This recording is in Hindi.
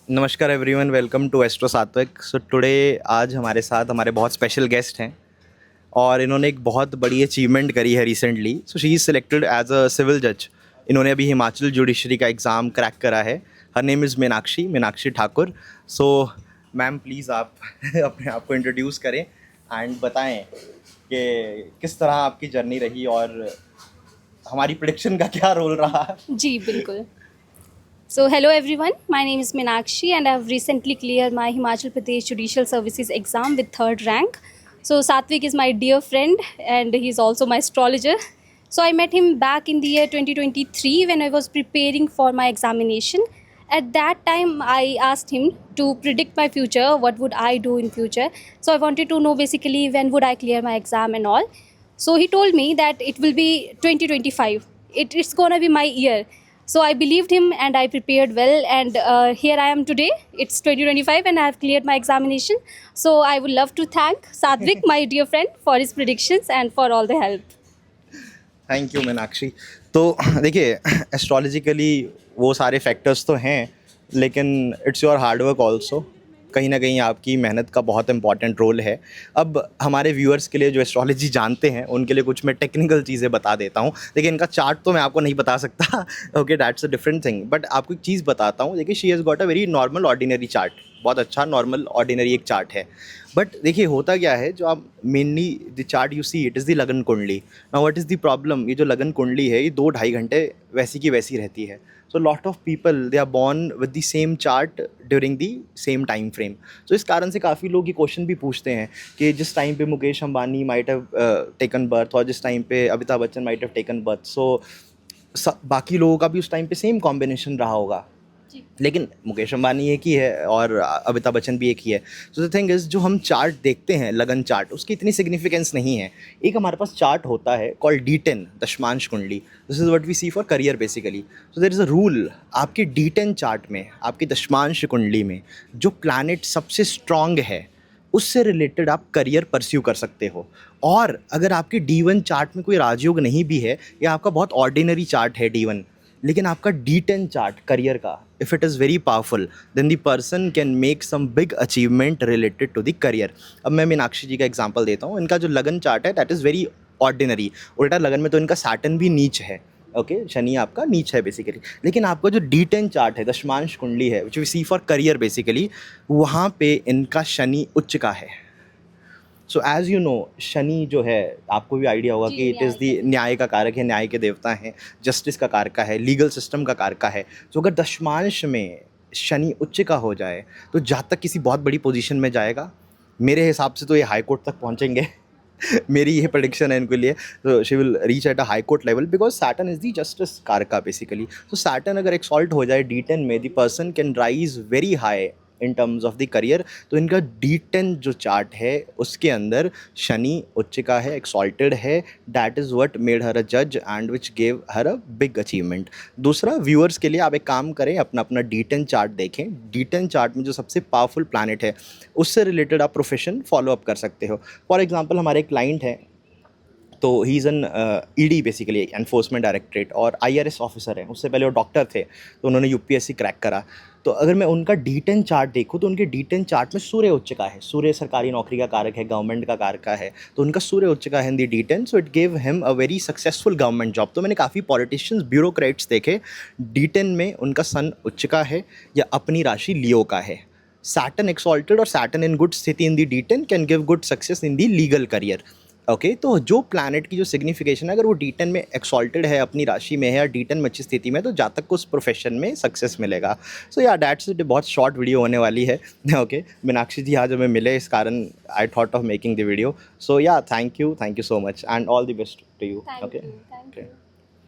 नमस्कार एवरीवन, वेलकम टू एस्ट्रो सात्विक। सो टुडे आज हमारे साथ हमारे बहुत स्पेशल गेस्ट हैं और इन्होंने एक बहुत बड़ी अचीवमेंट करी है recently. So she is selected as a civil जज। इन्होंने अभी हिमाचल जुडिशरी का एग्ज़ाम क्रैक करा है। Her name is Meenakshi Meenakshi Thakur. So ma'am please आप अपने आप को इंट्रोड्यूस करें एंड बताएं कि किस तरह आपकी जर्नी रही और हमारी प्रेडिक्शन का क्या रोल रहा। जी बिल्कुल. So hello everyone, my name is Meenakshi and I have recently cleared my Himachal Pradesh Judicial Services exam with third rank. So Satvik is my dear friend and he is also my astrologer. So I met him back in the year 2023 when I was preparing for my examination. At that time I asked him to predict my future, what would I do in future. So I wanted to know basically when would I clear my exam and all. So he told me that it will be 2025. It's gonna be my year. So I believed him and I prepared well, and here I am today. It's 2025 and I have cleared my examination. So I would love to thank Sadvik, my dear friend, for his predictions and for all the help. Thank you Meenakshi. तो देखिए, एस्ट्रोलॉजिकली वो सारे फैक्टर्स तो हैं, लेकिन it's your hard work also. कहीं ना कहीं आपकी मेहनत का बहुत इंपॉर्टेंट रोल है। अब हमारे व्यूअर्स के लिए जो एस्ट्रोलॉजी जानते हैं उनके लिए कुछ मैं टेक्निकल चीज़ें बता देता हूँ। देखिए, इनका चार्ट तो मैं आपको नहीं बता सकता, okay, that's a different thing, but आपको एक चीज़ बताता हूँ। देखिए, she has got a very normal ordinary chart. बहुत अच्छा नॉर्मल ऑर्डिनरी एक चार्ट है। बट देखिए, होता क्या है, जो आप mainly the chart you see, it is the lagan kundli. Now what is the problem, ये जो लगन कुंडली है ये 2-2.5 घंटे वैसी की वैसी रहती है। So lot of people they are born with the same chart during the same time frame. So इस कारण से काफ़ी लोग ये क्वेश्चन भी पूछते हैं कि जिस टाइम पे Mukesh Ambani might have taken birth और जिस टाइम पे Amitabh Bachchan might have taken birth, so बाकी लोगों का भी उस टाइम पे सेम कॉम्बिनेशन रहा होगा। लेकिन मुकेश अंबानी एक ही है और अमिताभ बच्चन भी एक ही है। सो द थिंग इज़, जो हम चार्ट देखते हैं लगन चार्ट, उसकी इतनी सिग्निफिकेंस नहीं है। एक हमारे पास चार्ट होता है कॉल्ड D10 दशमांश कुंडली। This is what we see for career basically. So there is a rule, आपके D10 चार्ट में, आपकी दशमांश कुंडली में जो प्लैनेट सबसे स्ट्रांग है उससे रिलेटेड आप करियर परस्यू कर सकते हो। और अगर आपके D1 चार्ट में कोई राजयोग नहीं भी है या आपका बहुत ऑर्डिनरी चार्ट है D1, लेकिन आपका D10 चार्ट करियर का, if it is very powerful, then the person can make some big achievement related to the career. अब मैं मीनाक्षी जी का एग्जांपल देता हूँ। इनका जो लगन चार्ट है दैट इज़ वेरी ऑर्डिनरी। उल्टा लगन में तो इनका सैटर्न भी नीच है, ओके, शनि आपका नीच है बेसिकली। लेकिन आपका जो D10 चार्ट है, दशमांश कुंडली है, which we see for career basically, वहाँ पे इनका शनि उच्च का है। सो एज यू नो, शनि जो है, आपको भी आइडिया होगा कि इट इज़ दी न्याय का कारक है, न्याय के देवता हैं, जस्टिस का कारक है, लीगल सिस्टम का कारक है। सो अगर दशमांश में शनि उच्च का हो जाए तो जहाँ तक किसी बहुत बड़ी पोजीशन में जाएगा, मेरे हिसाब से तो ये हाई कोर्ट तक पहुँचेंगे। मेरी ये प्रेडिक्शन है इनके लिए। तो she will reach at a high court level because Saturn is the justice कारका बेसिकली। तो सैटर्न अगर एक्सॉल्ट हो जाए D10 में, the person can rise very high in terms of the career. तो इनका D10 जो चार्ट है उसके अंदर शनि उच्च का है, एक्सॉल्टेड है। That is what made her a जज and which gave her a big achievement. दूसरा, व्यूअर्स के लिए आप एक काम करें, अपना अपना D10 चार्ट देखें। D10 चार्ट में जो सबसे पावरफुल प्लैनेट है उससे रिलेटेड आप प्रोफेशन फॉलो अप कर सकते हो। फॉर एग्जाम्पल, हमारे एक क्लाइंट है, तो he is an ED basically, enforcement directorate, और IRS ऑफिसर है। उससे पहले वो डॉक्टर थे, तो उन्होंने UPSC क्रैक करा। तो अगर मैं उनका D10 चार्ट देखूँ तो उनके D10 चार्ट में सूर्य उच्च का है। सूर्य सरकारी नौकरी का कारक है, गवर्नमेंट का कारक का है, तो उनका सूर्य उच्च का है इन दी D10। So it gave him a very successful government job. तो मैंने काफ़ी पॉलिटिशियंस, ब्यूरोक्रेट्स देखे, D10 में उनका सन उच्च का है या अपनी राशि लियो का है। सैटर्न एक्सॉल्टेड और सैटर्न इन गुड स्थिति इन दी D10 can give good success in the legal career. Okay, तो जो प्लैनेट की जो सिग्निफिकेशन है, अगर वो D10 में एक्सॉल्टेड है, अपनी राशि में है, या D10 में अच्छी स्थिति में, तो जातक को उस प्रोफेशन में सक्सेस मिलेगा। सो या दैट्स इट। बहुत शॉर्ट वीडियो होने वाली है। ओके, मीनाक्षी जी आज हमें मिले, इस कारण I thought of making the video. So ya thank you so much and all the best to you. Thank okay you. Thank you.